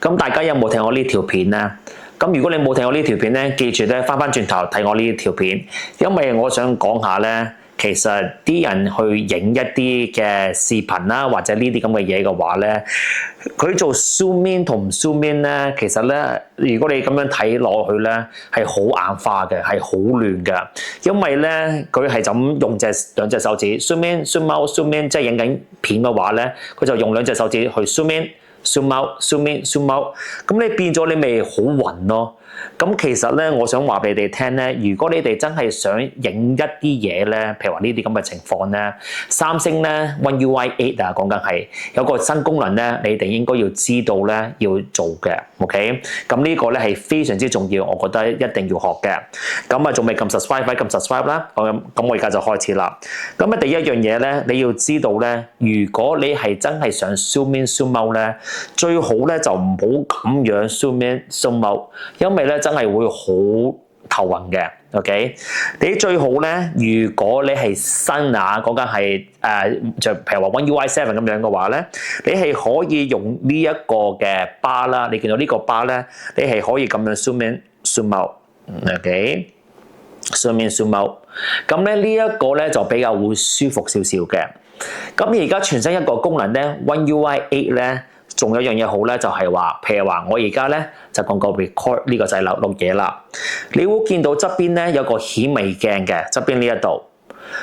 咁大家有冇睇我呢條片呢？咁如果你冇睇我呢條片呢，記住咧翻轉頭睇我呢條片，因為我想講下呢，其實啲人去影一啲嘅視頻啦，或者呢啲咁嘅嘢嘅話呢，佢做 zoom in 同唔 zoom in 呢，其實呢，如果你咁樣睇落去呢，係好眼花嘅，係好亂嘅，因為呢，佢係就咁用兩隻手指 zoom in、zoom out、zoom in， 即係影緊片嘅話呢，佢就用兩隻手指去 zoom in、zoom out、zoom in、zoom out， 咁你變咗你咪好暈咯。咁其實咧，我想話俾你哋聽咧，如果你哋真係想影一啲嘢咧，譬如話呢啲咁嘅情況咧，三星咧 One UI 8啊，講緊係有個新功能咧，你哋應該要知道咧，要做嘅 ，OK？ 咁呢個咧係非常之重要，我覺得一定要學嘅。咁啊，仲未撳 subscribe， 快撳 subscribe 啦。咁我而家就開始啦。咁啊，第一樣嘢咧，你要知道咧，如果你係真係想 zoom in zoom out 咧，最好咧就唔好咁樣 zoom in zoom out， 因為咧真係會好頭暈嘅 ，OK？ 你最好咧，如果你係新啊，講緊係就譬如話 One UI 7咁樣嘅話咧，你係可以用呢一個嘅 bar 啦，你見到呢個 bar 咧，你係可以咁樣 zoom in zoom out，OK？zoom in zoom out， 咁咧呢一個咧就比較會舒服少少嘅。咁而家全新一個功能咧 ，One UI 8咧。仲有一樣嘢好咧，就係話，譬如話我而家咧就講個 record 呢個掣錄嘢啦。你會見到側邊咧有個顯微鏡嘅側邊呢一度。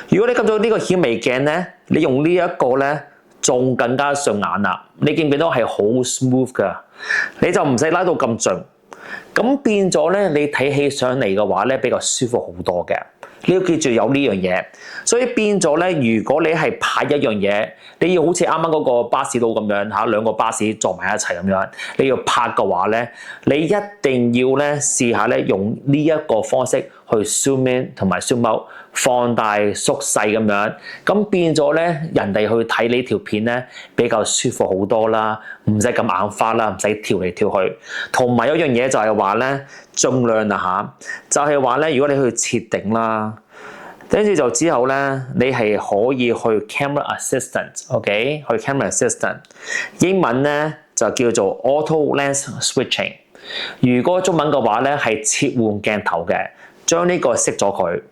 如果你撳到呢個顯微鏡咧，你用呢一個咧，仲更加順眼啦。你見唔見到係好 smooth 噶？你就唔使拉到咁盡。咁變咗咧，你睇起上嚟嘅話咧，比較舒服好多嘅。你要記住有呢樣嘢，所以變咗咧，如果你係拍一樣嘢，你要好似啱啱嗰個巴士佬咁樣嚇，兩個巴士撞埋一齊咁樣，你要拍嘅話咧，你一定要咧試下咧用呢一個方式去 zoom in 同埋 zoom out， 放大縮細咁樣，咁變咗咧人哋去睇呢條片咧比較舒服好多啦，唔使咁眼花啦，唔使跳嚟跳去。同埋有一樣嘢就係話咧，盡量啊嚇，就係話咧，如果你去設定啦。跟住就之後咧，你係可以去 camera assistant，OK？ 去 camera assistant， 英文咧就叫做 auto lens switching。如果中文嘅話咧係切換鏡頭嘅，將呢個熄咗佢。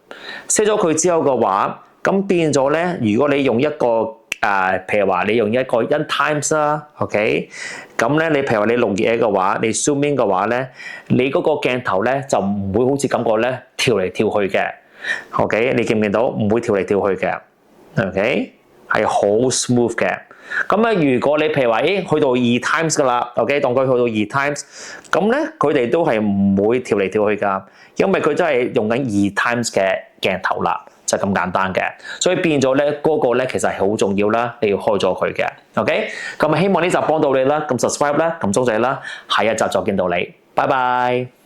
熄咗佢之後嘅話，咁變咗咧，如果你用一個譬如話你用一個 in times 啦 ，OK？ 咁咧你譬如話你錄嘢嘅話，你 zoom in 嘅話咧，你嗰個鏡頭咧就唔會好似感覺咧跳嚟跳去嘅。OK， 你見唔見到唔會跳嚟跳去嘅 ？OK， 係好 smooth 嘅。咁啊，如果你譬如話，去到2 times 噶啦 ，OK， 當佢去到2 times， 咁咧佢哋都係唔會跳嚟跳去噶，因為佢真係用緊2 times 嘅鏡頭啦，就咁簡單嘅。所以變咗咧，嗰個咧其實係好重要啦，你要開咗佢嘅。OK， 咁啊希望呢集幫到你啦，咁 subscribe 啦，咁鐘仔啦，下一集再見到你，拜拜。